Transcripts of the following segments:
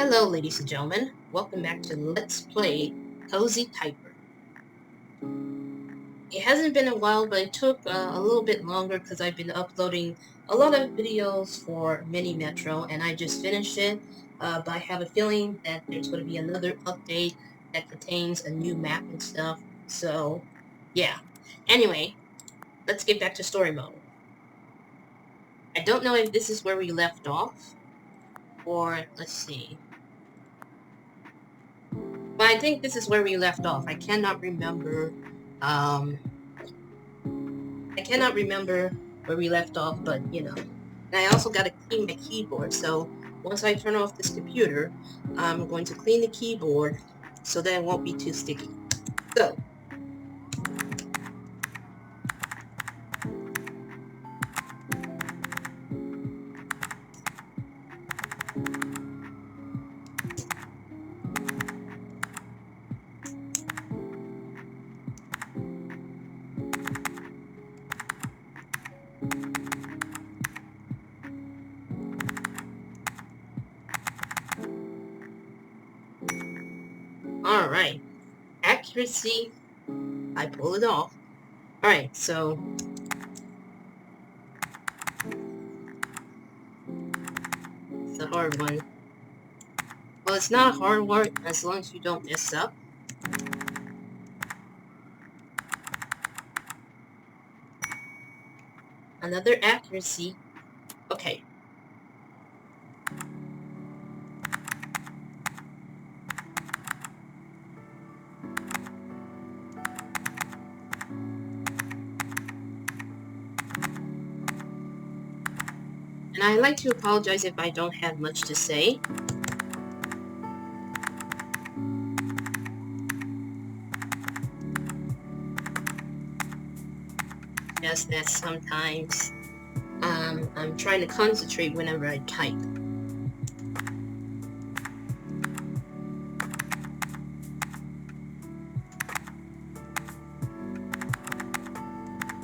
Hello, ladies and gentlemen. Welcome back to Let's Play CozyTyper. It hasn't been a while, but it took a little bit longer because I've been uploading a lot of videos for Mini Metro, and I just finished it. But I have a feeling that there's going to be another update that contains a new map and stuff. So, yeah. Anyway, let's get back to story mode. I don't know if this is where we left off, or let's see. But I think this is where we left off. I cannot remember where we left off, but you know. And I also got to clean my keyboard, so once I turn off this computer, I'm going to clean the keyboard so that it won't be too sticky. So, alright. Accuracy, I pull it off. Alright, so it's a hard one. Well, it's not a hard one as long as you don't mess up. Another accuracy. Okay. And I'd like to apologize if I don't have much to say. Just that sometimes I'm trying to concentrate whenever I type.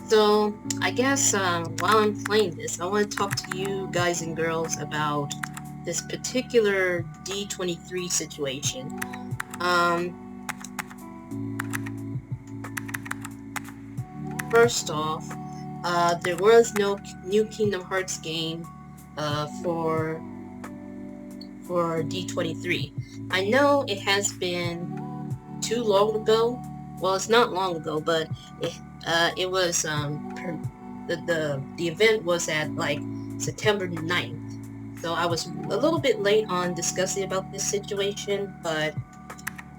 So, I guess while I'm playing this, I want to talk to you guys and girls about this particular D23 situation. First off, there was no new Kingdom Hearts game for D23. I know it has been too long ago. Well, it's not long ago, but it was the event was at like September 9th. So I was a little bit late on discussing about this situation, but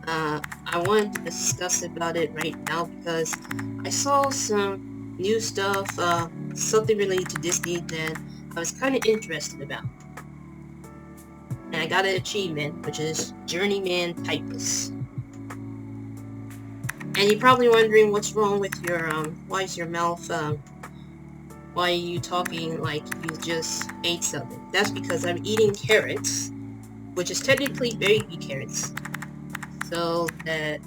I wanted to discuss about it right now because I saw some new stuff, something related to Disney that I was kind of interested about. And I got an achievement, which is Journeyman Typist. And you're probably wondering what's wrong with your, why is your mouth, why are you talking like you just ate something? That's because I'm eating carrots, which is technically baby carrots, so that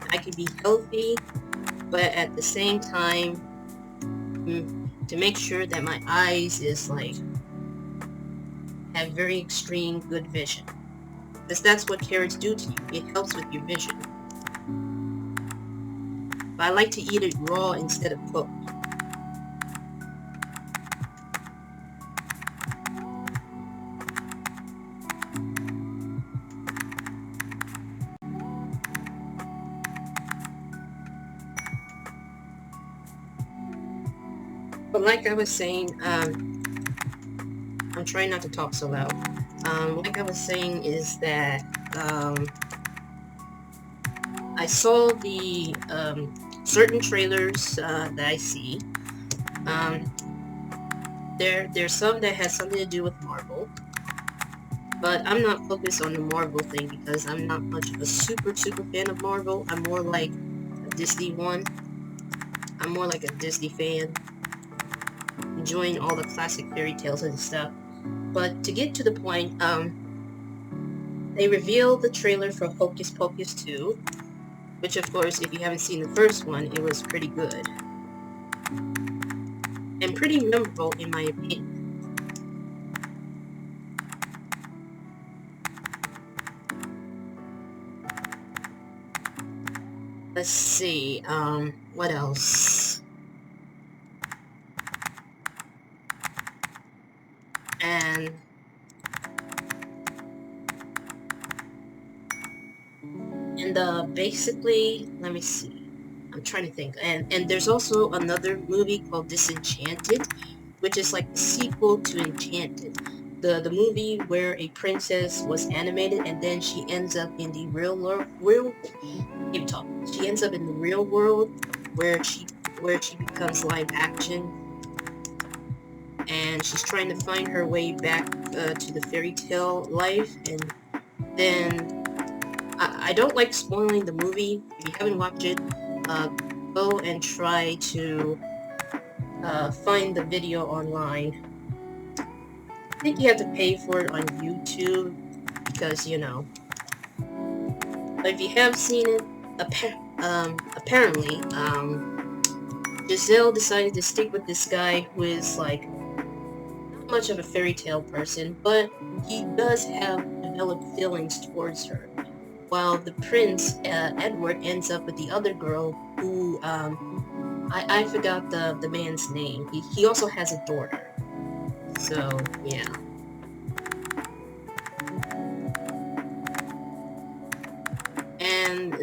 I can be healthy, but at the same time, to make sure that my eyes is like, have very extreme good vision. Because that's what carrots do to you. It helps with your vision. But I like to eat it raw instead of cooked. But like I was saying, I'm trying not to talk so loud. Like I was saying is that, I saw the, certain trailers, that I see. There's some that has something to do with Marvel. But I'm not focused on the Marvel thing because I'm not much of a super fan of Marvel. I'm more like a Disney one. I'm more like a Disney fan, enjoying all the classic fairy tales and stuff. But to get to the point, they revealed the trailer for Hocus Pocus 2, which of course, if you haven't seen the first one, it was pretty good. And pretty memorable in my opinion. Let's see, what else? And basically, let me see. I'm trying to think. And there's also another movie called Disenchanted, which is like the sequel to Enchanted. The movie where a princess was animated and then she ends up in the she ends up in the real world where she becomes live action, and she's trying to find her way back to the fairy tale life. And then I don't like spoiling the movie. If you haven't watched it, go and try to find the video online. I think you have to pay for it on YouTube because, you know. But if you have seen it, apparently, Giselle decided to stick with this guy who is, like, not much of a fairy tale person, but he does have developed feelings towards her. While the prince, Edward, ends up with the other girl who, I forgot the man's name. He also has a daughter. So, yeah. And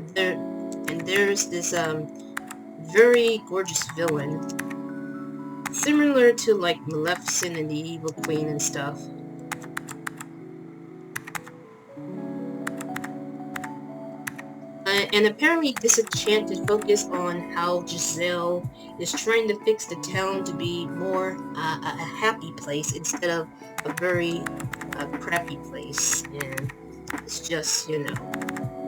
there's this, very gorgeous villain. Similar to, like, Maleficent and the Evil Queen and stuff. And apparently Disenchanted focused on how Giselle is trying to fix the town to be more a happy place instead of a very crappy place. And it's just, you know,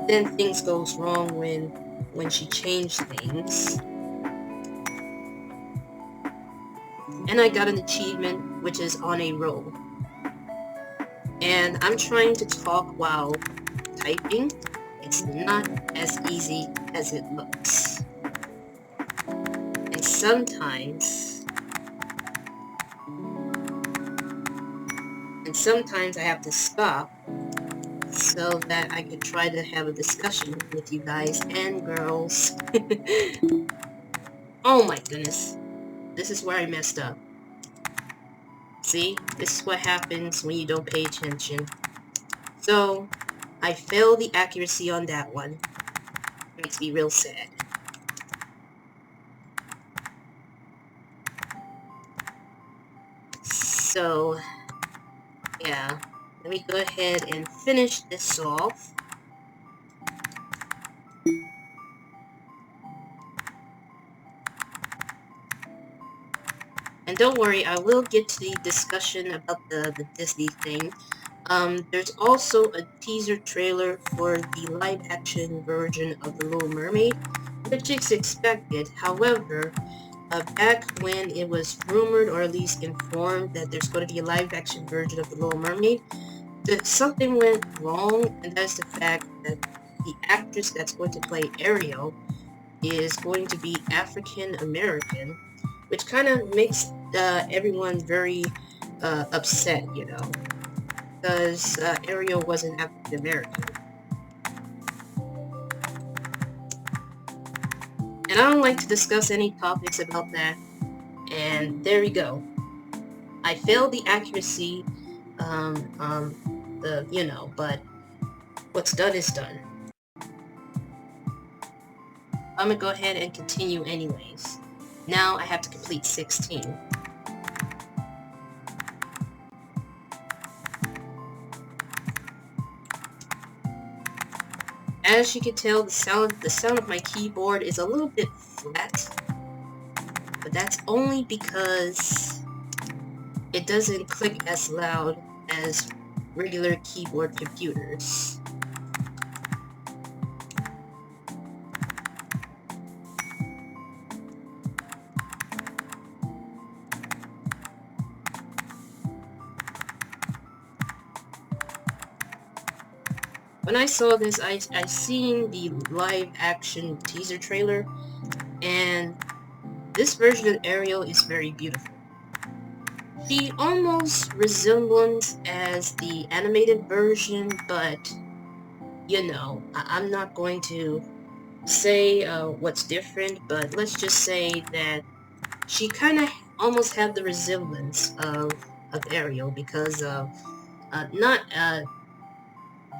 then things goes wrong when she changed things. And I got an achievement, which is on a roll. And I'm trying to talk while typing. It's not as easy as it looks. And sometimes I have to stop so that I can try to have a discussion with you guys and girls. Oh my goodness. This is where I messed up. See? This is what happens when you don't pay attention. So, I failed the accuracy on that one. Makes me real sad. So, yeah. Let me go ahead and finish this off. And don't worry, I will get to the discussion about the Disney thing. There's also a teaser trailer for the live-action version of The Little Mermaid, which is expected. However, back when it was rumored, or at least informed, that there's going to be a live-action version of The Little Mermaid, something went wrong, and that's the fact that the actress that's going to play Ariel is going to be African American, which kind of makes everyone very upset, you know, because Ariel wasn't African American. And I don't like to discuss any topics about that. And there we go. I failed the accuracy, you know, but what's done is done. I'm gonna go ahead and continue anyways. Now I have to complete 16. As you can tell, the sound of my keyboard is a little bit flat, but that's only because it doesn't click as loud as regular keyboard computers. When I saw this, I seen the live action teaser trailer, and this version of Ariel is very beautiful. She almost resembles as the animated version, but you know, I'm not going to say what's different, but let's just say that she kind of almost had the resemblance of Ariel because of not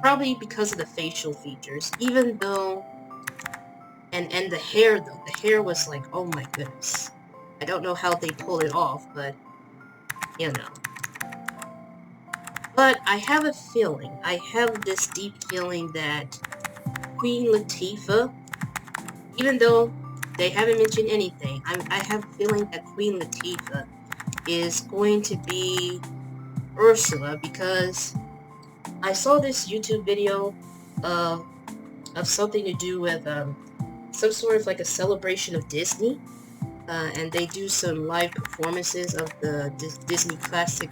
probably because of the facial features, even though and the hair though. The hair was like, oh my goodness. I don't know how they pulled it off, but you know. But I have a feeling, I have this deep feeling that Queen Latifah, even though they haven't mentioned anything, I have a feeling that Queen Latifah is going to be Ursula because I saw this YouTube video of something to do with some sort of like a celebration of Disney, and they do some live performances of the Disney classic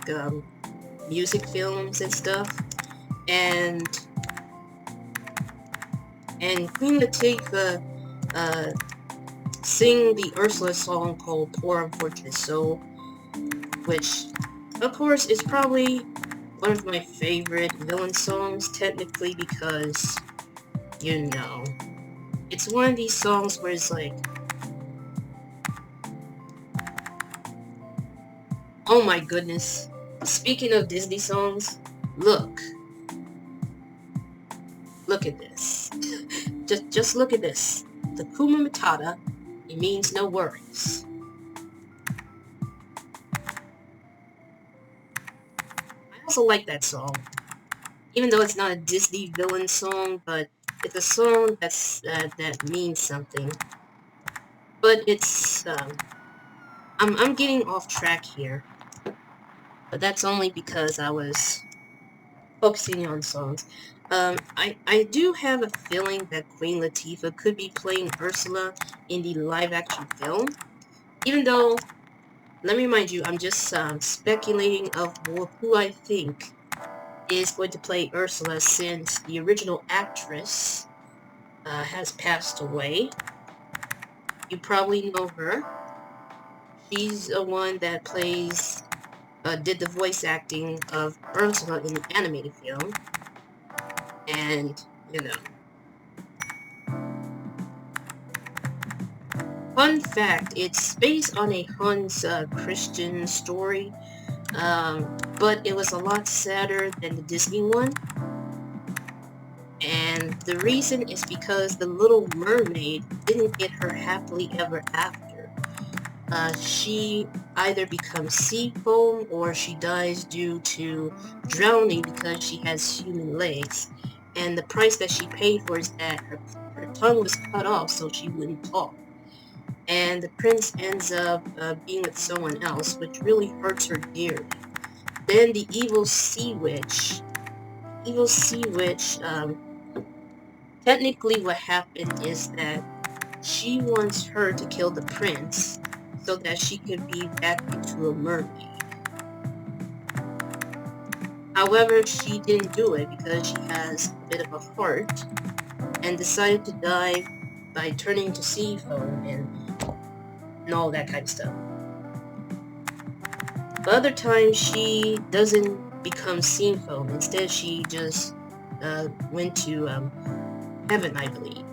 music films and stuff, and Queen Latifah sing the Ursula song called Poor Unfortunate Soul, which of course is probably one of my favorite villain songs, technically, because you know, it's one of these songs where it's like, oh my goodness. Speaking of Disney songs, look at this. just look at this. The Kuma Matata, it means no worries. I also like that song, even though it's not a Disney villain song, but it's a song that means something. But it's I'm getting off track here, but that's only because I was focusing on songs. I do have a feeling that Queen Latifah could be playing Ursula in the live-action film, even though, let me remind you, I'm just speculating of who I think is going to play Ursula since the original actress has passed away. You probably know her. She's the one that plays, did the voice acting of Ursula in the animated film. And, you know. Fun fact, it's based on a Hans Christian story, but it was a lot sadder than the Disney one. And the reason is because the Little Mermaid didn't get her happily ever after. She either becomes sea foam or she dies due to drowning because she has human legs. And the price that she paid for is that her tongue was cut off so she wouldn't talk. And the prince ends up being with someone else, which really hurts her dearly. Then the evil sea witch, technically what happened is that she wants her to kill the prince so that she could be back into a mermaid. However, she didn't do it because she has a bit of a heart and decided to die by turning to sea foam and all that kind of stuff. But other times she doesn't become sea foam. Instead, she just went to heaven, I believe.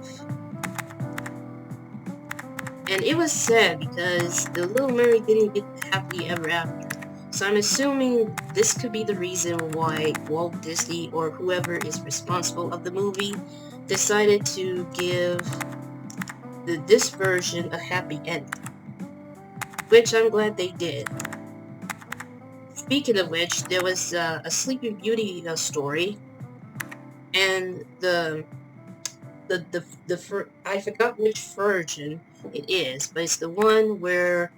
And it was sad because the Little Mermaid didn't get happily ever after. So I'm assuming this could be the reason why Walt Disney or whoever is responsible of the movie decided to give this version a happy ending. Which I'm glad they did. Speaking of which, there was a Sleeping Beauty story, and I forgot which version it is, but it's the one where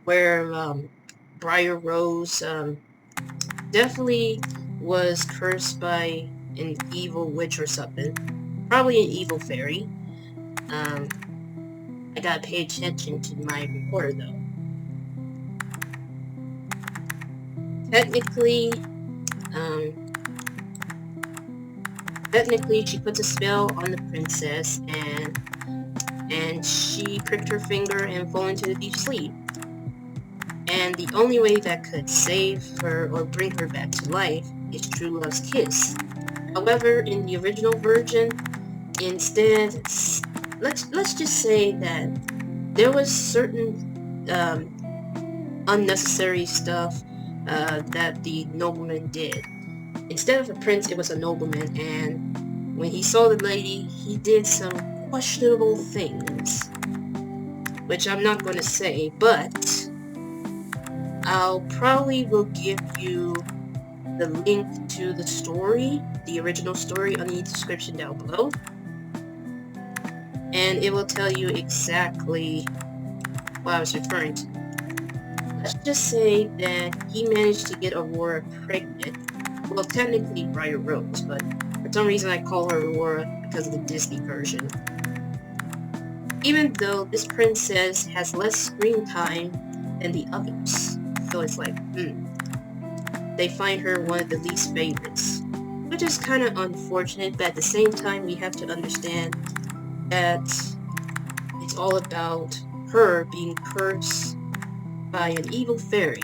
Briar Rose definitely was cursed by an evil witch or something, probably an evil fairy. I gotta pay attention to my recorder though. Technically, she puts a spell on the princess, and she pricked her finger and fell into the deep sleep. And the only way that could save her or bring her back to life is true love's kiss. However, in the original version, instead, let's just say that there was certain unnecessary stuff that the nobleman did. Instead of a prince, it was a nobleman, and when he saw the lady, he did some questionable things, which I'm not going to say, but I'll probably will give you the link to the story, the original story, on the description down below, and it will tell you exactly what I was referring to. Let's just say that he managed to get Aurora pregnant. Well, technically Briar Rose, but for some reason I call her Aurora because of the Disney version. Even though this princess has less screen time than the others. So it's like, they find her one of the least favorites. Which is kind of unfortunate, but at the same time we have to understand that it's all about her being cursed by an evil fairy,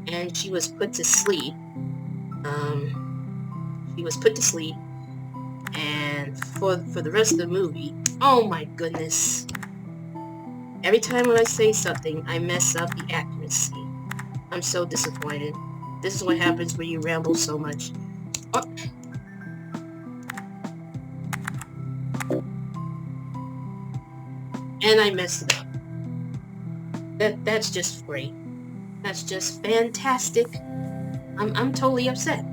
and she was put to sleep. She was put to sleep, and for the rest of the movie, oh my goodness. Every time when I say something, I mess up the accuracy. I'm so disappointed. This is what happens when you ramble so much. Oh. And I messed it up. That's just great. That's just fantastic. I'm totally upset.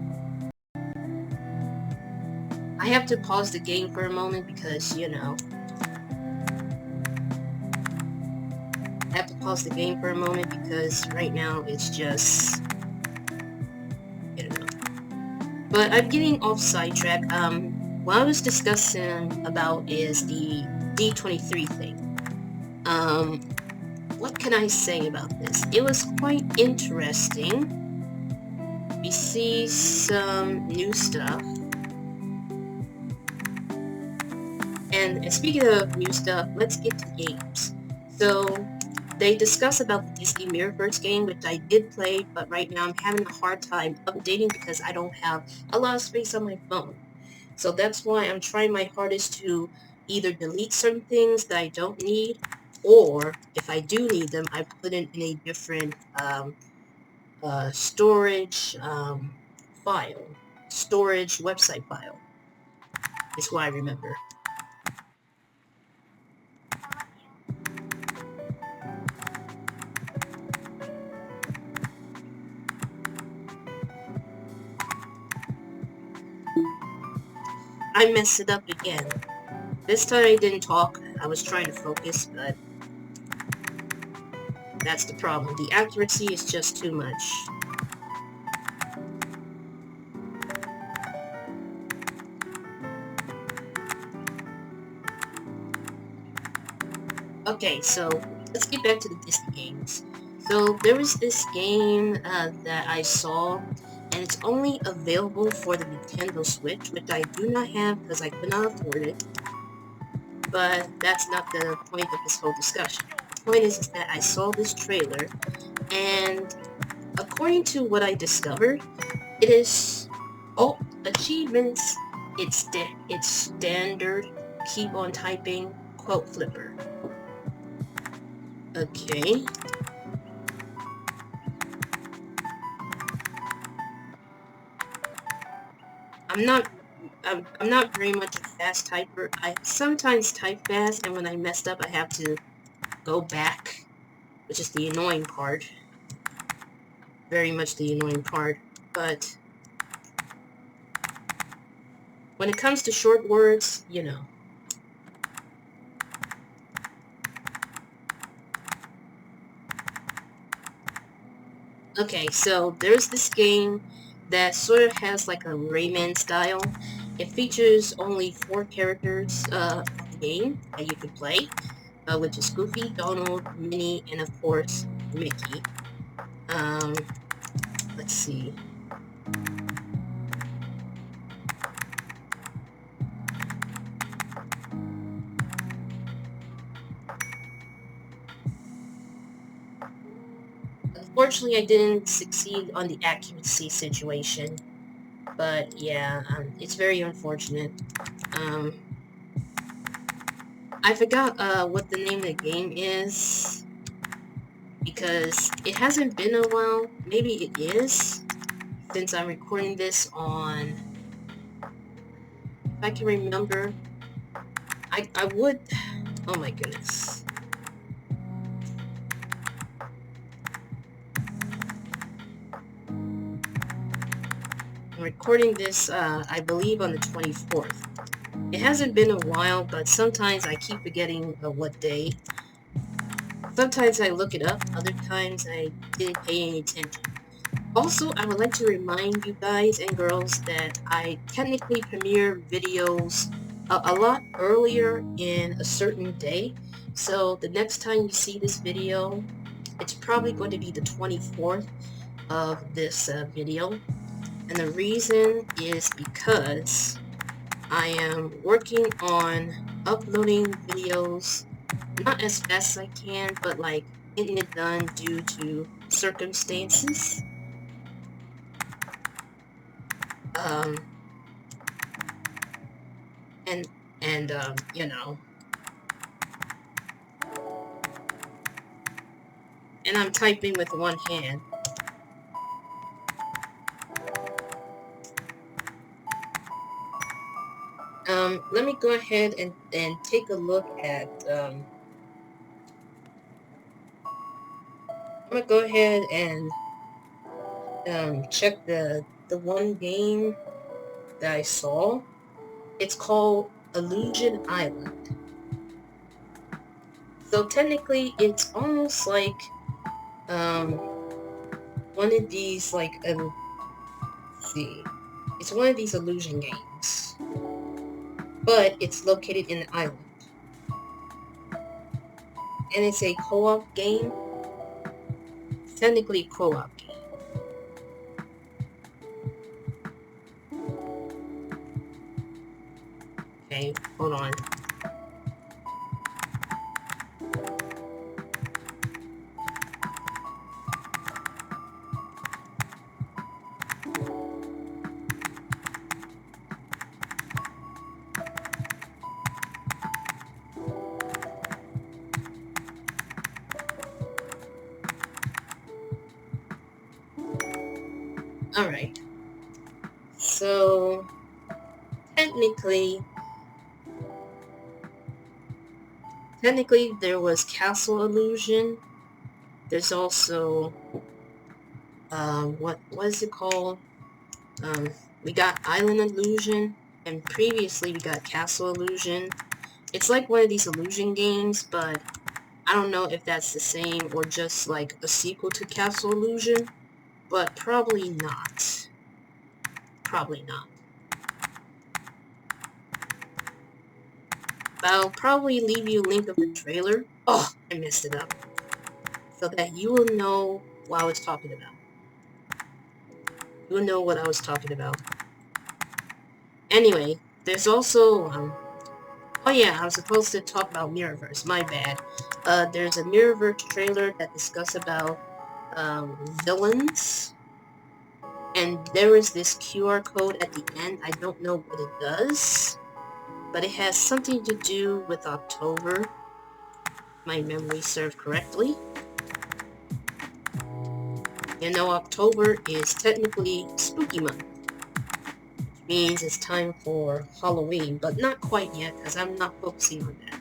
I have to pause the game for a moment because, you know. I have to pause the game for a moment because right now it's just, you know. But I'm getting off sidetrack. What I was discussing about is the D23 thing. What can I say about this? It was quite interesting. We see some new stuff. And speaking of new stuff, let's get to games. So, they discuss about the Disney Mirrorverse game, which I did play, but right now I'm having a hard time updating because I don't have a lot of space on my phone. So that's why I'm trying my hardest to either delete certain things that I don't need, or if I do need them, I put it in a different storage file. Storage website file is what I remember. I messed it up again. This time I didn't talk. I was trying to focus, but that's the problem. The accuracy is just too much. Okay, so let's get back to the Disney games. So there was this game that I saw, and it's only available for the Nintendo Switch, which I do not have because I could not afford it. But that's not the point of this whole discussion. The point is that I saw this trailer, and according to what I discovered, it is achievements. It's standard. Keep on typing quote flipper. Okay. I'm not very much a fast typer. I sometimes type fast, and when I messed up, I have to go back, which is the annoying part. Very much the annoying part. But when it comes to short words, you know. Okay, so there's this game that sort of has like a Rayman style. It features only 4 characters of the game that you can play, which is Goofy, Donald, Minnie, and of course, Mickey. Let's see. Unfortunately, I didn't succeed on the accuracy situation, but yeah, it's very unfortunate. I forgot what the name of the game is, because it hasn't been a while. Maybe it is, since I'm recording this on, if I can remember, I would, oh my goodness. I'm recording this, I believe on the 24th. It hasn't been a while, but sometimes I keep forgetting what day. Sometimes I look it up, other times I didn't pay any attention. Also, I would like to remind you guys and girls that I technically premiere videos a lot earlier in a certain day. So the next time you see this video, it's probably going to be the 24th of this video. And the reason is because I am working on uploading videos, not as fast as I can, but like getting it done due to circumstances. Um, and you know, and I'm typing with one hand. Let me go ahead and take a look at, I'm gonna go ahead and check the one game that I saw. It's called Illusion Island. So technically, it's almost like one of these, like, let's see, it's one of these illusion games, but it's located in an island, and it's a co-op game. Technically, a co-op game. Okay, hold on. Alright, so technically there was Castle Illusion. There's also, what is it called? We got Island Illusion, and previously we got Castle Illusion. It's like one of these illusion games, but I don't know if that's the same or just like a sequel to Castle Illusion, but probably not. Probably not. I'll probably leave you a link of the trailer. Oh, I messed it up. So that you will know what I was talking about. You will know what I was talking about. Anyway, there's also, oh yeah, I was supposed to talk about Mirrorverse. My bad. There's a Mirrorverse trailer that discusses about, villains. And there is this QR code at the end. I don't know what it does, but it has something to do with October. My memory serves correctly. You know, October is technically spooky month, which means it's time for Halloween, but not quite yet, because I'm not focusing on that.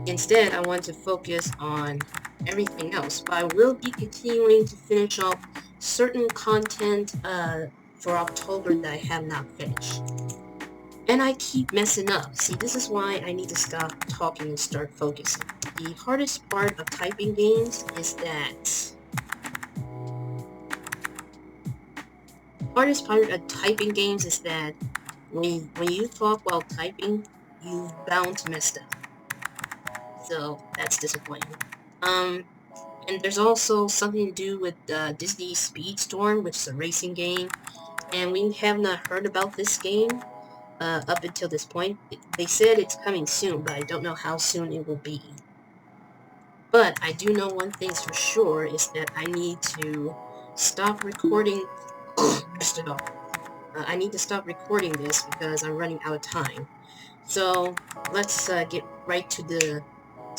Instead, I want to focus on everything else, but I will be continuing to finish off certain content for October that I have not finished. And I keep messing up. See, this is why I need to stop talking and start focusing. The hardest part of typing games is that when you talk while typing, you're bound to mess up. So that's disappointing. And there's also something to do with Disney Speedstorm, which is a racing game. And we have not heard about this game up until this point. They said it's coming soon, but I don't know how soon it will be. But I do know one thing's for sure is that I need to stop recording. Messed it up. I need to stop recording this because I'm running out of time. So let's get right to the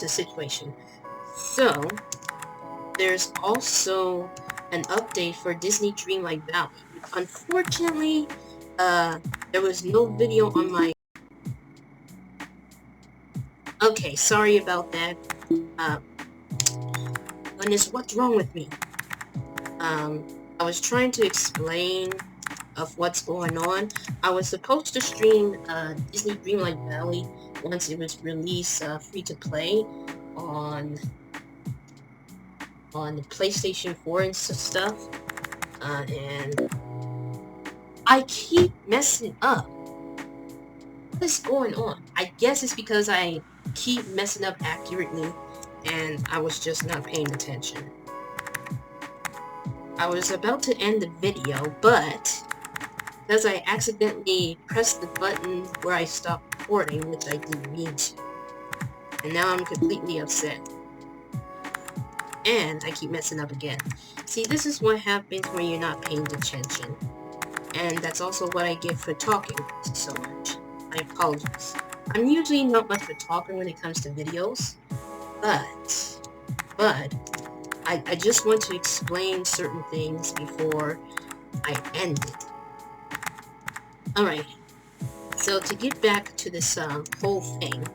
situation. So there's also an update for Disney Dreamlight Valley. Unfortunately, there was no video on my... Okay, sorry about that. Uh, goodness, what's wrong with me? I was trying to explain of what's going on. I was supposed to stream Disney Dreamlight Valley once it was released free to play on the PlayStation 4 and stuff, and I keep messing up. What is going on? I guess it's because I keep messing up accurately, and I was just not paying attention. I was about to end the video, but because I accidentally pressed the button where I stopped recording, which I didn't mean to. And now I'm completely upset. And I keep messing up again. See, this is what happens when you're not paying attention. And that's also what I get for talking so much. I apologize. I'm usually not much of a talker when it comes to videos, but I just want to explain certain things before I end it. Alright, so to get back to this whole thing,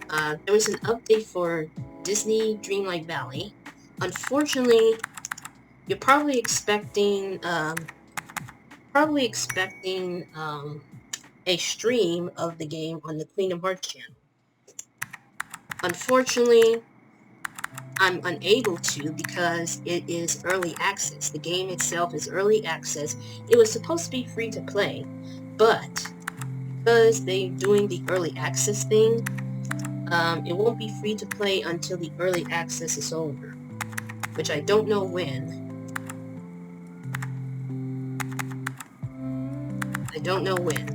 there was an update for Disney Dreamlight Valley. Unfortunately, you're probably expecting a stream of the game on the Kingdom Hearts channel. Unfortunately, I'm unable to because it is early access. The game itself is early access. It was supposed to be free to play, but because they're doing the early access thing, it won't be free to play until the early access is over, which I don't know when. I don't know when.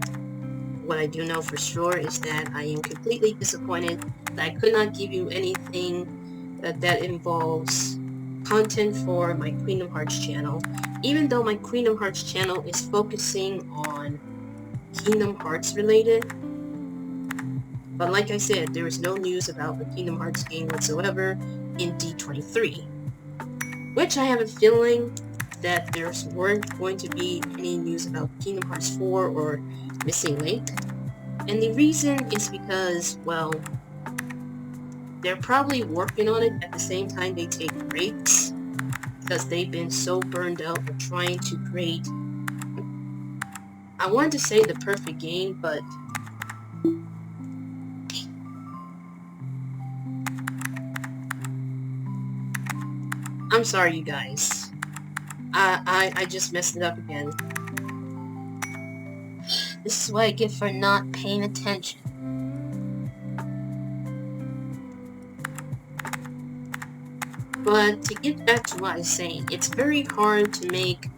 What I do know for sure is that I am completely disappointed that I could not give you anything that involves content for my Kingdom Hearts channel, even though my Kingdom Hearts channel is focusing on Kingdom Hearts related. But like I said, there is no news about the Kingdom Hearts game whatsoever in D23, which I have a feeling that there weren't going to be any news about Kingdom Hearts 4 or Missing Link. And the reason is because, well, they're probably working on it at the same time they take breaks, because they've been so burned out with trying to create, I wanted to say the perfect game, but I'm sorry, you guys. I just messed it up again. This is what I get for not paying attention. But to get back to what I was saying, it's very hard to make,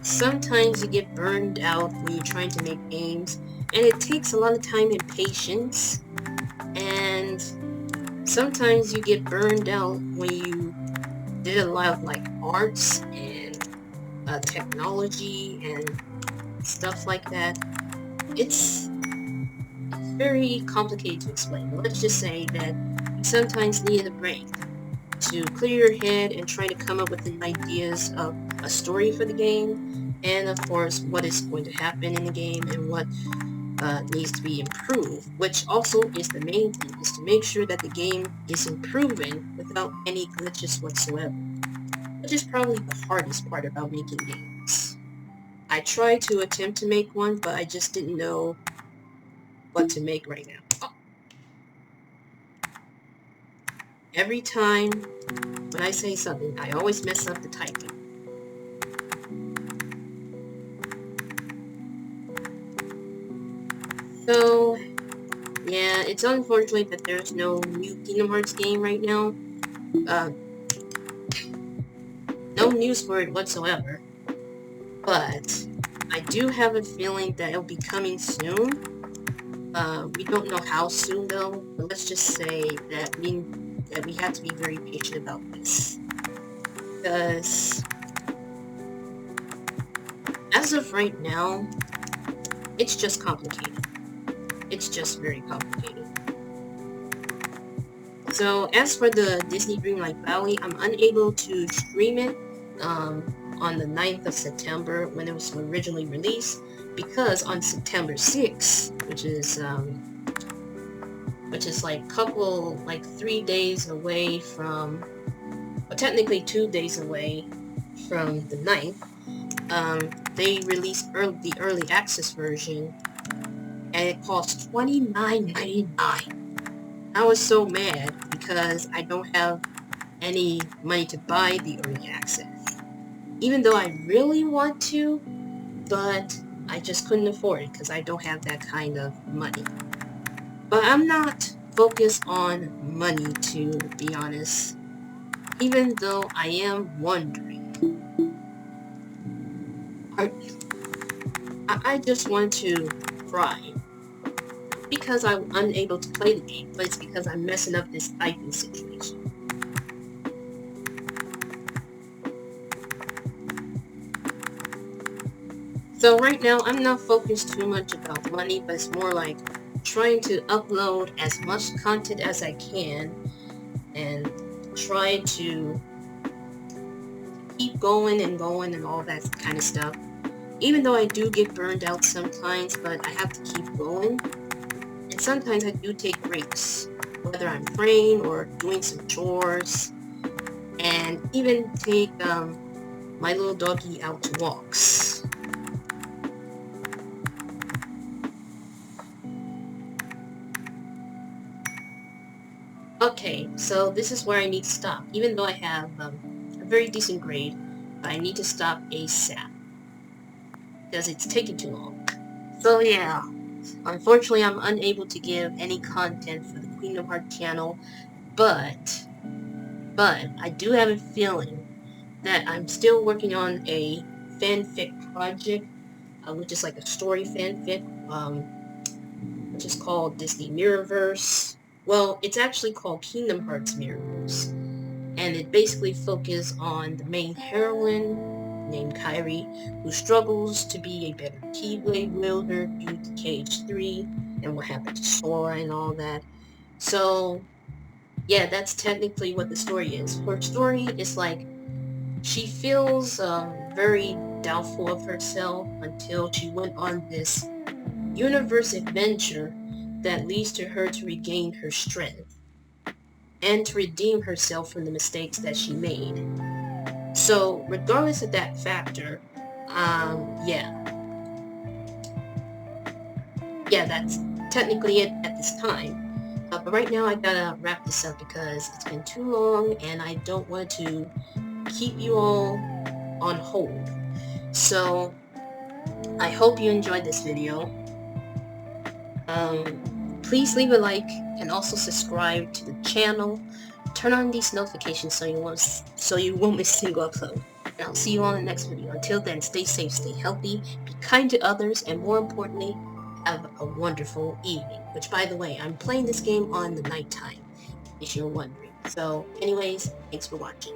sometimes you get burned out when you're trying to make games, and it takes a lot of time and patience, and sometimes you get burned out when you did a lot of like arts and technology and stuff like that. It's very complicated to explain. Let's just say that you sometimes need a break to clear your head and try to come up with the ideas of a story for the game, and of course what is going to happen in the game and what needs to be improved, which also is the main thing, is to make sure that the game is improving without any glitches whatsoever, which is probably the hardest part about making games. I tried to attempt to make one, but I just didn't know what to make right now. Oh. Every time when I say something, I always mess up the typing. So, yeah, it's unfortunate that there's no new Kingdom Hearts game right now. No news for it whatsoever. But I do have a feeling that it'll be coming soon. We don't know how soon though, but let's just say that we have to be very patient about this. Because as of right now, it's just complicated. It's just very complicated. So as for the Disney Dreamlight Valley, I'm unable to stream it on the 9th of September when it was originally released, because on September 6th, which is like 3 days away from, well, technically 2 days away from the 9th, they released the early access version, and it cost $29.99. I was so mad because I don't have any money to buy the early access, even though I really want to, but I just couldn't afford it because I don't have that kind of money. But I'm not focused on money, to be honest, even though I am wondering. I just want to cry because I'm unable to play the game, but it's because I'm messing up this typing situation. So right now, I'm not focused too much about money, but it's more like trying to upload as much content as I can and try to keep going and going and all that kind of stuff. Even though I do get burned out sometimes, but I have to keep going. And sometimes I do take breaks, whether I'm praying or doing some chores, and even take my little doggy out to walks. Okay, so this is where I need to stop. Even though I have a very decent grade, but I need to stop ASAP because it's taking too long. So yeah, unfortunately I'm unable to give any content for the Queen of Hearts channel, but I do have a feeling that I'm still working on a fanfic project, which is like a story fanfic, which is called Disney Mirrorverse. Well, it's actually called Kingdom Hearts Mirrorverse, and it basically focuses on the main heroine named Kairi, who struggles to be a better Keyblade wielder due to KH3 and what happened to Sora and all that. So yeah, that's technically what the story is. Her story is like, she feels very doubtful of herself until she went on this universe adventure that leads to her to regain her strength and to redeem herself from the mistakes that she made. So regardless of that factor, yeah, that's technically it at this time. But right now I gotta wrap this up because it's been too long and I don't want to keep you all on hold. So I hope you enjoyed this video. Please leave a like and also subscribe to the channel. Turn on these notifications so you won't miss a single upload. And I'll see you on the next video. Until then, stay safe, stay healthy, be kind to others, and more importantly, have a wonderful evening. Which, by the way, I'm playing this game on the nighttime, if you're wondering. So anyways, thanks for watching.